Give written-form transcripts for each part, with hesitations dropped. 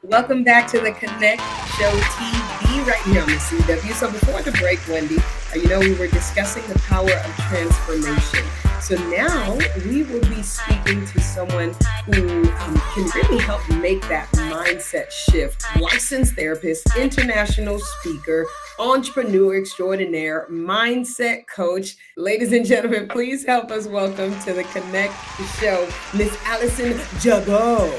Welcome back to the Connect Show TV right here on the CW. So before the break, Wendy, we were discussing the power of transformation. So now we will be speaking to someone who can really help make that mindset shift. Licensed therapist, international speaker, entrepreneur extraordinaire, mindset coach. Ladies and gentlemen, please help us welcome to the Connect Show, Miss Alison Jago.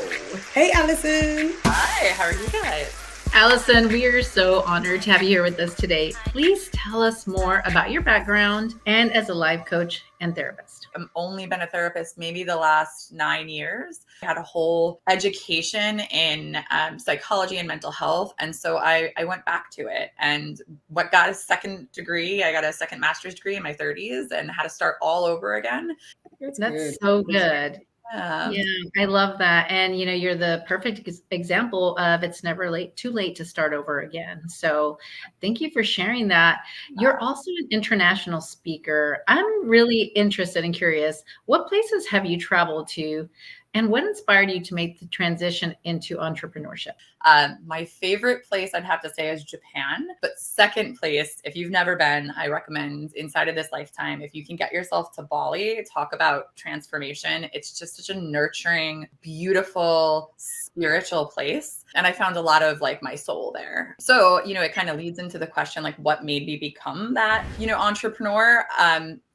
Hey, Alison. Hi, how are you guys? Alison, we are so honored to have you here with us today. Please tell us more about your background and as a life coach and therapist. I've only been a therapist maybe the last 9 years. I had a whole education in psychology and mental health. And so I went back to it and got a second degree. I got a second master's degree in my 30s and had to start all over again. That's so good. Yeah, I love that. And, you're the perfect example of it's never too late to start over again. So thank you for sharing that. You're also an international speaker. I'm really interested and curious, what places have you traveled to and what inspired you to make the transition into entrepreneurship? My favorite place I'd have to say is Japan. But second place, if you've never been, I recommend Inside of This Lifetime. If you can get yourself to Bali, talk about transformation. It's just such a nurturing, beautiful, spiritual place. And I found a lot of my soul there. So, it kind of leads into the question, what made me become that, entrepreneur?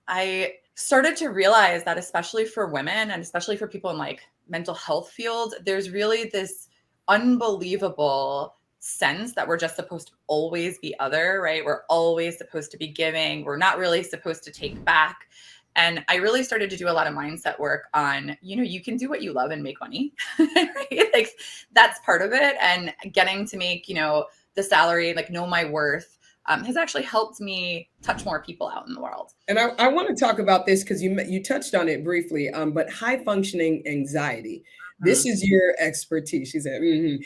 I started to realize that especially for women and especially for people in mental health field, there's really this unbelievable sense that we're just supposed to always be other, right? We're always supposed to be giving. We're not really supposed to take back. And I really started to do a lot of mindset work on, you can do what you love and make money, right? That's part of it. And getting to make, the salary, know my worth, has actually helped me touch more people out in the world. And I want to talk about this because you touched on it briefly, but high functioning anxiety. This is your expertise. She said,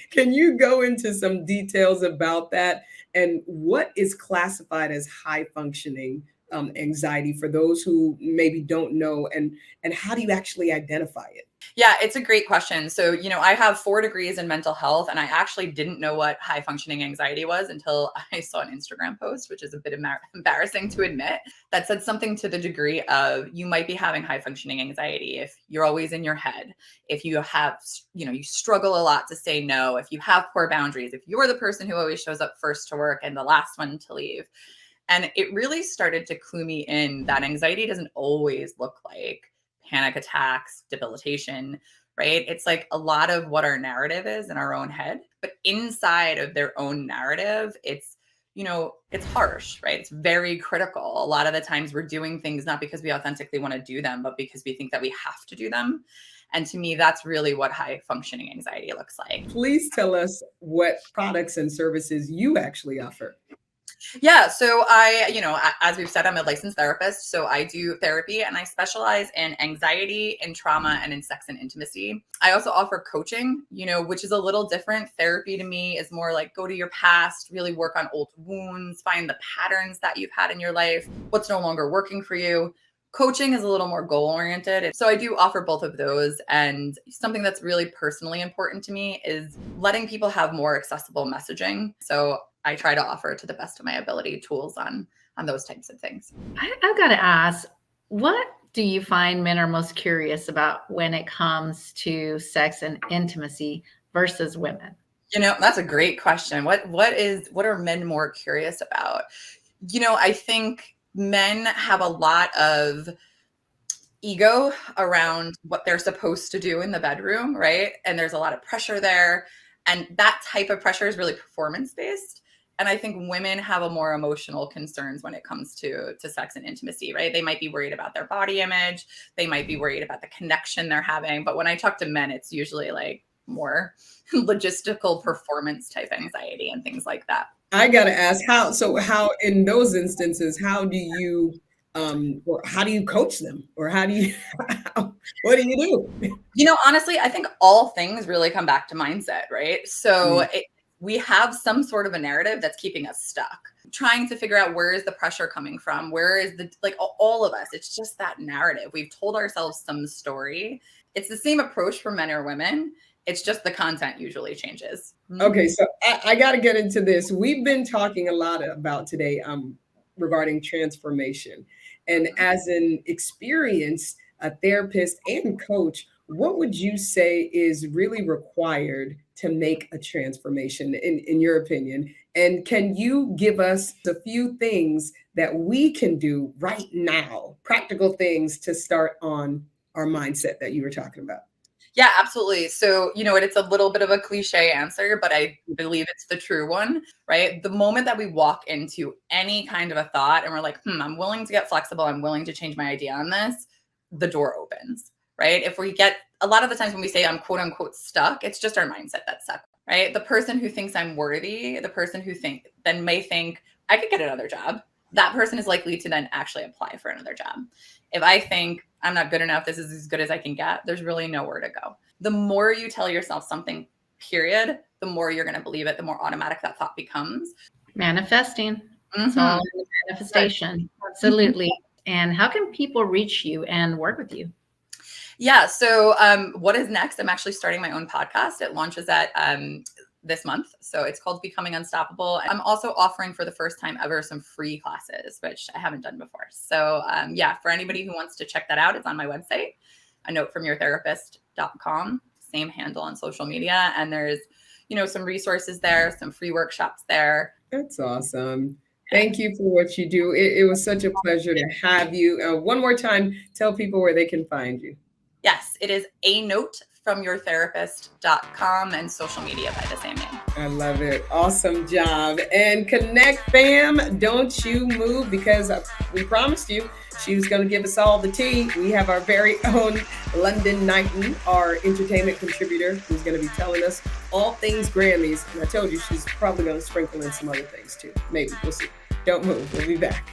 Can you go into some details about that and what is classified as high functioning anxiety for those who maybe don't know, and how do you actually identify it? Yeah, it's a great question. So, I have 4 degrees in mental health, and I actually didn't know what high functioning anxiety was until I saw an Instagram post, which is a bit embarrassing to admit, that said something to the degree of you might be having high functioning anxiety if you're always in your head, if you have, you struggle a lot to say no, if you have poor boundaries, if you're the person who always shows up first to work and the last one to leave. And it really started to clue me in that anxiety doesn't always look like panic attacks, debilitation, right? It's a lot of what our narrative is in our own head, but inside of their own narrative, it's harsh, right? It's very critical. A lot of the times we're doing things not because we authentically want to do them, but because we think that we have to do them. And to me, that's really what high functioning anxiety looks like. Please tell us what products and services you actually offer. Yeah. So as we've said, I'm a licensed therapist. So I do therapy and I specialize in anxiety, in trauma, and in sex and intimacy. I also offer coaching, which is a little different. Therapy to me is more go to your past, really work on old wounds, find the patterns that you've had in your life, what's no longer working for you. Coaching is a little more goal oriented. So I do offer both of those. And something that's really personally important to me is letting people have more accessible messaging. So I try to offer, to the best of my ability, tools on those types of things. I've got to ask, what do you find men are most curious about when it comes to sex and intimacy versus women? That's a great question. What are men more curious about? I think men have a lot of ego around what they're supposed to do in the bedroom, right? And there's a lot of pressure there. And that type of pressure is really performance based. And I think women have a more emotional concerns when it comes to sex and intimacy, right? They might be worried about their body image. They might be worried about the connection they're having. But when I talk to men, it's usually more logistical performance type anxiety and things like that. I got to ask how in those instances, how do you coach them, or what do you do? Honestly, I think all things really come back to mindset, right? So we have some sort of a narrative that's keeping us stuck, trying to figure out where is the pressure coming from? Where is all of us, it's just that narrative. We've told ourselves some story. It's the same approach for men or women. It's just the content usually changes. Okay, so I got to get into this. We've been talking a lot about today regarding transformation. And as an experienced therapist and coach, what would you say is really required to make a transformation in your opinion? And can you give us a few things that we can do right now, practical things to start on our mindset that you were talking about? Yeah, absolutely. So, it's a little bit of a cliche answer, but I believe it's the true one, right? The moment that we walk into any kind of a thought and we're like, I'm willing to get flexible, I'm willing to change my idea on this, the door opens, right? If we get a lot of the times when we say I'm quote unquote stuck, it's just our mindset that's stuck, right? The person who thinks I'm worthy, the person who may think I could get another job, that person is likely to then actually apply for another job. If I think I'm not good enough, this is as good as I can get, there's really nowhere to go. The more you tell yourself something, period, the more you're going to believe it, the more automatic that thought becomes. Manifesting. It's all in the manifestation. Right. Absolutely. And how can people reach you and work with you? Yeah. So what is next? I'm actually starting my own podcast. It launches at this month. So it's called Becoming Unstoppable. I'm also offering for the first time ever some free classes, which I haven't done before. So for anybody who wants to check that out, it's on my website, anotefromyourtherapist.com, same handle on social media. And there's, some resources there, some free workshops there. That's awesome. Thank you for what you do. It was such a pleasure to have you. One more time, tell people where they can find you. Yes, it is anotefromyourtherapist.com and social media by the same name. I love it. Awesome job. And connect, fam. Don't you move, because we promised you she was going to give us all the tea. We have our very own London Knighton, our entertainment contributor, who's going to be telling us all things Grammys. And I told you she's probably going to sprinkle in some other things too. Maybe. We'll see. Don't move. We'll be back.